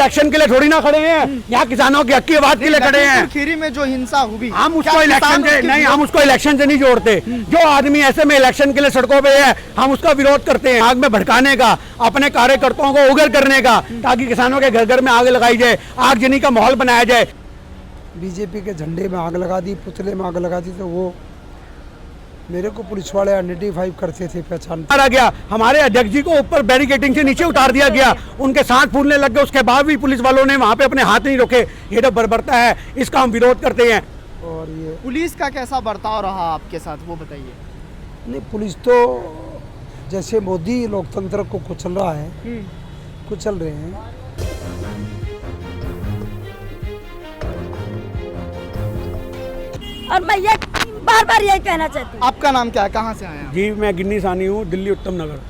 Election के लिए थोड़ी ना खड़े हैं, यहाँ किसानों के हक की आवाज के लिए खड़े हैं। खीरी में जो हिंसा हुई, हम उसको इलेक्शन से नहीं, हम उसको इलेक्शन से नहीं जोड़ते। जो आदमी ऐसे में इलेक्शन के लिए सड़कों पे है, हम उसका विरोध करते हैं। आग में भड़काने का, अपने कार्यकर्ताओं को उग्र करने का, ताकि किसानों के घर घर में आग लगाई जाए, आगजनी का माहौल बनाया जाए। बीजेपी के झंडे में आग लगा दी, पुतले में आग लगा दी, तो वो मेरे को पुलिस वाले आइडेंटिफाई करते थे, पहचान मारा गया। हमारे अध्यक्ष जी को ऊपर बैरिकेडिंग से नीचे उतार दिया गया, उनके सांस फूलने लग गए। उसके बाद भी पुलिस वालों ने वहां पे अपने हाथ नहीं रोके। ये तो बर्बरता है, इसका हम विरोध करते हैं। और ये पुलिस का कैसा बर्ताव रहा आपके साथ, वो बताइए। नहीं, पुलिस तो जैसे मोदी लोकतंत्र को कुचल रहा है, कुचल रहे हैं। और मैं ये बार बार यही कहना चाहती हूँ। आपका नाम क्या है, कहाँ से आए हैं आप? जी, मैं गिन्नी सानी हूँ, दिल्ली उत्तम नगर।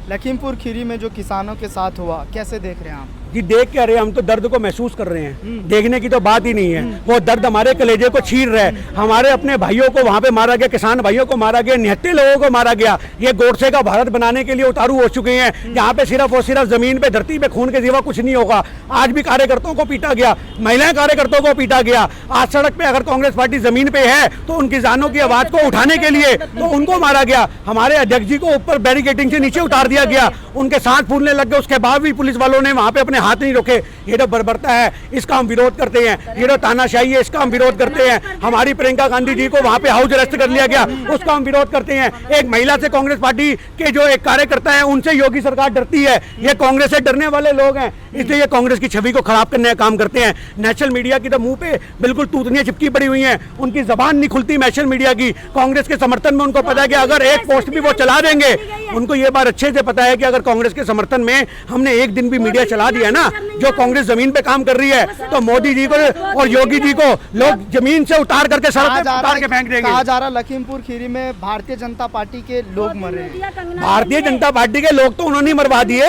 लखीमपुर खीरी में जो किसानों के साथ हुआ, कैसे देख रहे हैं आप? जी, देख क्या रहे हैं, हम तो दर्द को महसूस कर रहे हैं। देखने की तो बात ही नहीं है। वो दर्द हमारे कलेजे को छीन रहा है। हमारे अपने भाइयों को वहाँ पे मारा गया, किसान भाइयों को मारा गया, 79 लोगों को मारा गया। ये गोडसे का भारत बनाने के लिए उतारू हो चुके हैं। यहाँ पे सिर्फ और सिर्फ जमीन पे, धरती पे खून के सिवा कुछ नहीं होगा। आज भी कार्यकर्ताओं को पीटा गया, महिलाएं कार्यकर्ताओं को पीटा गया। आज सड़क पे अगर कांग्रेस पार्टी जमीन पे है तो उनकी जानों की आवाज को उठाने के लिए तो उनको मारा गया। हमारे अध्यक्ष जी को ऊपर बैरिकेडिंग से नीचे उतार दिया गया, उनके सांस फूलने लग गए। उसके बाद भी पुलिस वालों ने वहां पे अपने हाथ नहीं रोके। ये तो बर्बरता है, इसका हम विरोध करते हैं। ये तो तानाशाही है, इसका हम विरोध करते हैं। हमारी प्रियंका गांधी जी को वहां पे हाउस अरेस्ट कर लिया गया, उसका हम विरोध करते हैं। एक महिला से कांग्रेस पार्टी के जो एक कार्यकर्ता है, उनसे योगी सरकार डरती है। ये कांग्रेस से डरने वाले लोग हैं, इसलिए ये कांग्रेस की छवि को खराब करने का काम करते हैं। नेशनल मीडिया की तो मुंह पे बिल्कुल तूतनियां चिपकी पड़ी हुई हैं, उनकी जबान नहीं खुलती नेशनल मीडिया की। कांग्रेस के समर्थन में उनको पता है कि अगर एक पोस्ट भी वो चला देंगे, उनको ये बात अच्छे से पता है कि अगर कांग्रेस के समर्थन में हमने एक दिन भी मीडिया चला दिया ना, जो कांग्रेस जमीन पे काम कर रही है, तो मोदी जी को और योगी जी को लोग जमीन से उतार करके सड़क पे उतार के फेंक देंगे। कहा जा रहा लखीमपुर खीरी में भारतीय जनता पार्टी के लोग मरे हैं। भारतीय जनता पार्टी के लोग तो उन्होंने मरवा दिए।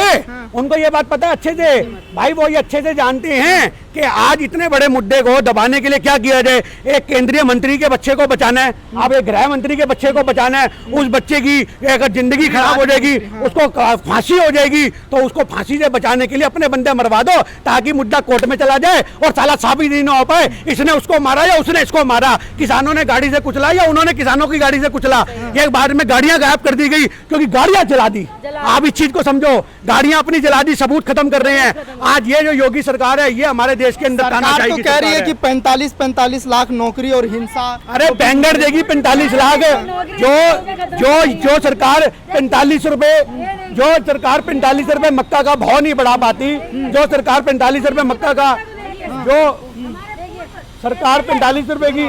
उनको ये बात पता है अच्छे से भाई, वो ये अच्छे से जानते हैं कि आज इतने बड़े मुद्दे को दबाने के लिए क्या किया जाए। एक केंद्रीय मंत्री के बच्चे को बचाना है, अब एक गृह मंत्री के बच्चे को बचाना है। उस बच्चे की अगर जिंदगी खराब हो जाएगी, उसको फांसी हो जाएगी, तो उसको फांसी से बचाने के लिए अपने बंदे मरवा दो, ताकि मुद्दा कोर्ट में चला जाए और साला साबित ही ना हो पाए इसने उसको मारा या उसने इसको मारा। किसानों ने गाड़ी से कुचला या उन्होंने किसानों की गाड़ी से कुचला। एक बाद में गाड़ियां गायब कर दी गई क्योंकि गाड़ियां जला दी। आप इस चीज को समझो, गाड़ियां अपनी जला दी, सबूत खत्म कर रहे हैं। आज ये जो योगी सरकार है, ये हमारे देश के अंदर सरकार तो कह रही है कि 45 लाख नौकरी और हिंसा। अरे बैंगर देगी 45 लाख। जो सरकार 45 रुपए, जो सरकार 45 रुपए मक्का का भाव नहीं बढ़ा पाती, जो सरकार 45 रुपए मक्का का, जो सरकार 45 रुपए की,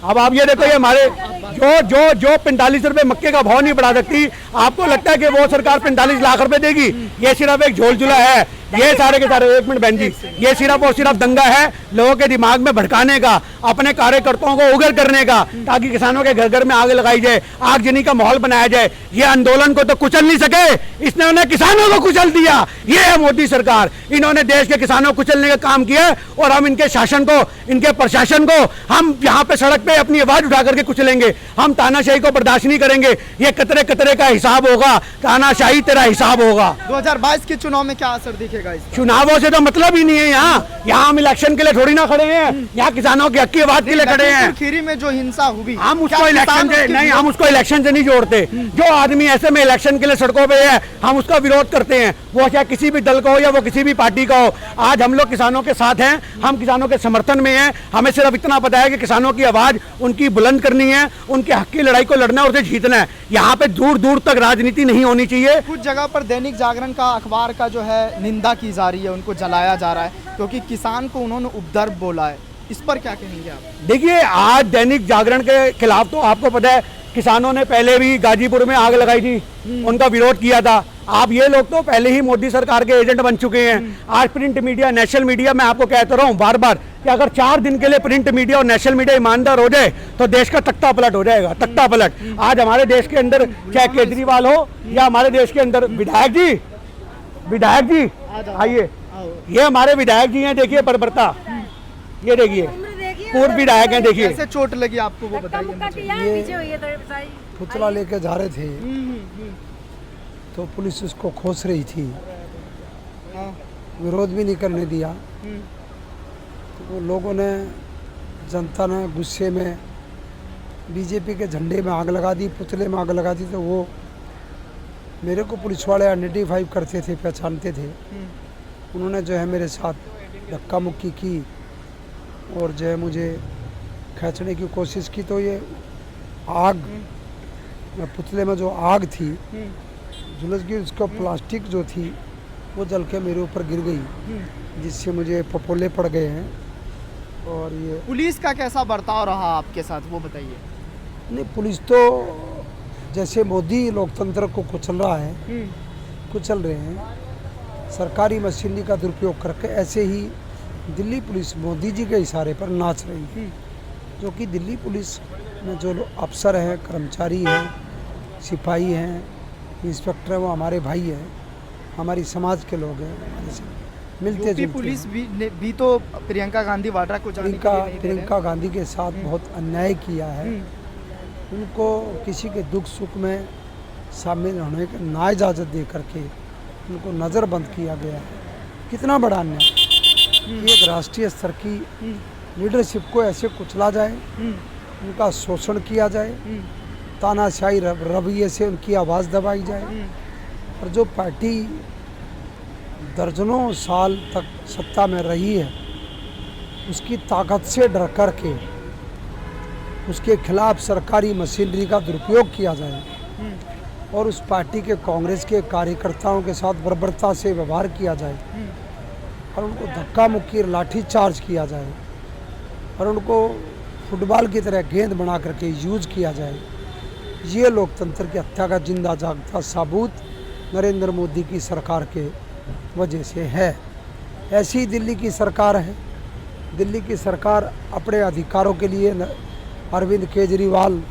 अब आप ये देखो, ये हमारे जो 45 रुपए मक्के का भाव नहीं बढ़ा सकती, आपको लगता है कि वो सरकार 45 लाख रुपए देगी? ये सिर्फ एक झोलझुला है। ये सारे के सारे, एक मिनट बहन जी, ये सिर्फ और सिर्फ दंगा है लोगों के दिमाग में भड़काने का, अपने कार्यकर्ताओं को उग्र करने का, ताकि किसानों के घर घर में आग लगाई जाए, आगजनी का माहौल बनाया जाए। ये आंदोलन को तो कुचल नहीं सके, इसने उन्हें किसानों को कुचल दिया। ये है मोदी सरकार, इन्होंने देश के किसानों को कुचलने का काम किया और हम इनके शासन को, इनके प्रशासन को हम यहाँ पे सड़क पे अपनी आवाज उठा करके कुचलेंगे। हम तानाशाही को बर्दाश्त नहीं करेंगे। ये कतरे कतरे का हिसाब होगा, तानाशाही तेरा हिसाब होगा। 2022 के चुनाव में क्या असर दिखेगा इसका? चुनावों से तो मतलब ही नहीं है। यहाँ हम इलेक्शन के लिए थोड़ी ना खड़े हैं, यहाँ किसानों की हक की आवाज के लिए खड़े हैं। खीरी में जो हिंसा हुई, हम उसको इलेक्शन से नहीं, हम उसको इलेक्शन से नहीं जोड़ते। जो आदमी ऐसे में इलेक्शन के लिए सड़कों पे है, हम उसका विरोध करते हैं, वो चाहे किसी भी दल का हो या वो किसी भी पार्टी का हो। आज हम लोग किसानों के साथ हैं, हम किसानों के समर्थन में हैं। हमें सिर्फ इतना पता है कि किसानों की आवाज उनकी बुलंद करनी है, उनके हक की लड़ाई को लड़ना है और उसे जीतना है। यहाँ पे दूर दूर तक राजनीति नहीं होनी चाहिए। कुछ जगह पर दैनिक जागरण का, अखबार का जो है निंदा की जा रही है, उनको जलाया जा रहा है क्योंकि किसान को उन्होंने उपद्रव बोला है। इस पर क्या कहेंगे आप? देखिए, आज दैनिक जागरण के खिलाफ तो आपको पता है किसानों ने पहले भी गाजीपुर में आग लगाई थी, उनका विरोध किया था। आप ये लोग तो पहले ही मोदी सरकार के एजेंट बन चुके हैं। आज प्रिंट मीडिया, नेशनल मीडिया, मैं आपको कहता रहा हूँ बार बार कि अगर 4 दिन के लिए प्रिंट मीडिया और नेशनल मीडिया ईमानदार हो जाए तो देश का तख्ता पलट हो जाएगा, तख्ता पलट। आज हमारे देश के अंदर चाहे केजरीवाल हो या हमारे देश के अंदर विधायक जी आइए, ये हमारे विधायक जी हैं। देखिए बर्बरता, ये देखिए पूर्व विधायक हैं। देखिए कैसे चोट लगी आपको, वो बताइए मुझे। पुतला लेके जा रहे थे तो पुलिस उसको खोस रही थी। विरोध भी नहीं करने दिया। तो वो लोगों ने, जनता ने गुस्से में बीजेपी के झंडे में आग लगा दी, पुतले में आग लगा दी। तो वो मेरे को पुलिस वाले आइडेंटिफाई करते थे, पहचानते थे। उन्होंने जो है मेरे साथ धक्का मुक्की की और जो है मुझे खींचने की कोशिश की। तो ये आग, पुतले में जो आग थी झुलस गई, उसका प्लास्टिक जो थी वो जल के मेरे ऊपर गिर गई, जिससे मुझे फफोले पड़ गए हैं। और ये पुलिस का कैसा बर्ताव रहा आपके साथ, वो बताइए। नहीं, पुलिस तो जैसे मोदी लोकतंत्र को कुचल रहा है, कुचल रहे हैं, सरकारी मशीनरी का दुरुपयोग करके, ऐसे ही दिल्ली पुलिस मोदी जी के इशारे पर नाच रही है। जो कि दिल्ली पुलिस में जो अफसर हैं, कर्मचारी हैं, सिपाही हैं, इंस्पेक्टर हैं, वो हमारे भाई हैं, हमारी समाज के लोग हैं, हमारे से मिलते जुलते हैं। पुलिस भी तो प्रियंका गांधी वाड्रा को जाने के लिए नहीं दे रहे। प्रियंका गांधी के साथ बहुत अन्याय किया है। उनको किसी के दुख सुख में शामिल होने की ना इजाज़त दे करके उनको नज़रबंद किया गया है। कितना बड़ा अन्याय कि एक राष्ट्रीय स्तर की लीडरशिप को ऐसे कुचला जाए, उनका शोषण किया जाए, तानाशाही रवैये से उनकी आवाज़ दबाई जाए। और जो पार्टी दर्जनों साल तक सत्ता में रही है, उसकी ताकत से डर कर के उसके खिलाफ सरकारी मशीनरी का दुरुपयोग किया जाए और उस पार्टी के, कांग्रेस के कार्यकर्ताओं के साथ बर्बरता से व्यवहार किया जाए और उनको धक्का मुक्की, लाठी चार्ज किया जाए और उनको फुटबॉल की तरह गेंद बना करके यूज़ किया जाए। ये लोकतंत्र की हत्या का जिंदा जागता सबूत नरेंद्र मोदी की सरकार के वजह से है। ऐसी दिल्ली की सरकार है। दिल्ली की सरकार अपने अधिकारों के लिए अरविंद केजरीवाल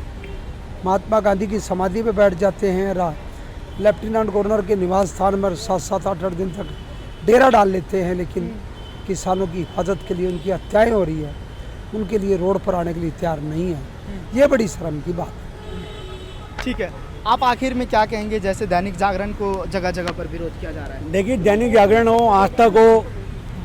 महात्मा गांधी की समाधि पे बैठ जाते हैं, लेफ्टिनेंट गवर्नर के निवास स्थान में 7-7, 8-8 दिन तक डेरा डाल लेते हैं, लेकिन किसानों की हिफाजत के लिए उनकी हत्याएं हो रही है, उनके लिए रोड पर आने के लिए तैयार नहीं है। ये बड़ी शर्म की बात है। ठीक है, आप आखिर में क्या कहेंगे, जैसे दैनिक जागरण को जगह जगह पर विरोध किया जा रहा है? देखिए, दैनिक जागरण हो, आज तक हो,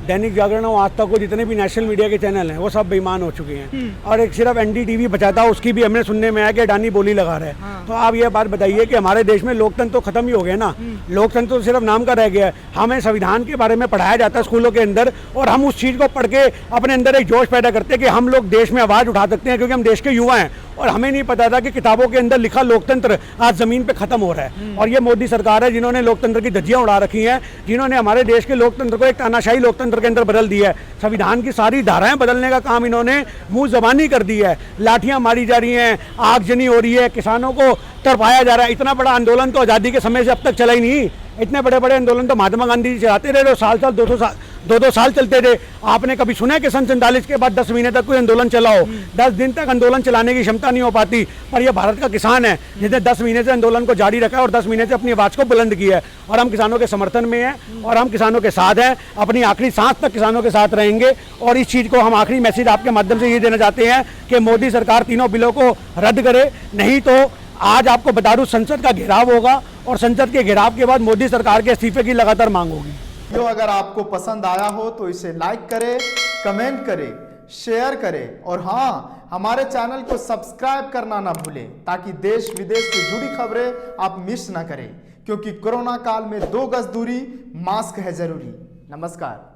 दैनिक जागरण हो, आज तक को जितने भी नेशनल मीडिया के चैनल हैं वो सब बेईमान हो चुके हैं। और एक सिर्फ एनडीटीवी बचाता, उसकी भी हमने सुनने में आया कि अडानी बोली लगा रहे हैं। तो आप ये बात बताइए कि हमारे देश में लोकतंत्र तो खत्म ही हो गया ना। लोकतंत्र तो सिर्फ नाम का रह गया है। हमें संविधान के बारे में पढ़ाया जाता है स्कूलों के अंदर, और हम उस चीज़ को पढ़ के अपने अंदर एक जोश पैदा करते हैं कि हम लोग देश में आवाज़ उठा सकते हैं, क्योंकि हम देश के युवा हैं। और हमें नहीं पता था कि किताबों के अंदर लिखा लोकतंत्र आज ज़मीन पे ख़त्म हो रहा है। और ये मोदी सरकार है जिन्होंने लोकतंत्र की धज्जियां उड़ा रखी हैं, जिन्होंने हमारे देश के लोकतंत्र को एक तानाशाही लोकतंत्र के अंदर बदल दिया है। संविधान की सारी धाराएं बदलने का काम इन्होंने मुंह ज़बानी कर दी है। लाठियां मारी जा रही हैं, आगजनी हो रही है, किसानों को तरपाया जा रहा है। इतना बड़ा आंदोलन तो आज़ादी के समय से अब तक चला ही नहीं। इतने बड़े बड़े आंदोलन तो महात्मा गांधी जी चलाते रहे, तो साल 2-2 साल चलते थे। आपने कभी सुना है कि सन 47 के बाद 10 महीने तक कोई आंदोलन चला हो? 10 दिन तक आंदोलन चलाने की क्षमता नहीं हो पाती। पर यह भारत का किसान है जिसने 10 महीने से आंदोलन को जारी रखा है और 10 महीने से अपनी आवाज़ को बुलंद किया है। और हम किसानों के समर्थन में हैं और हम किसानों के साथ हैं, अपनी आखिरी सांस तक किसानों के साथ रहेंगे। और इस चीज़ को हम आखिरी मैसेज आपके माध्यम से ये देना चाहते हैं कि मोदी सरकार तीनों बिलों को रद्द करे, नहीं तो आज आपको बता दूं संसद का घेराव होगा और संसद के घेराव के बाद मोदी सरकार के इस्तीफे की लगातार मांग होगी। जो अगर आपको पसंद आया हो तो इसे लाइक करें, कमेंट करें, शेयर करें और हाँ, हमारे चैनल को सब्सक्राइब करना ना भूलें, ताकि देश विदेश से जुड़ी खबरें आप मिस ना करें। क्योंकि कोरोना काल में 2 गज दूरी, मास्क है जरूरी। नमस्कार।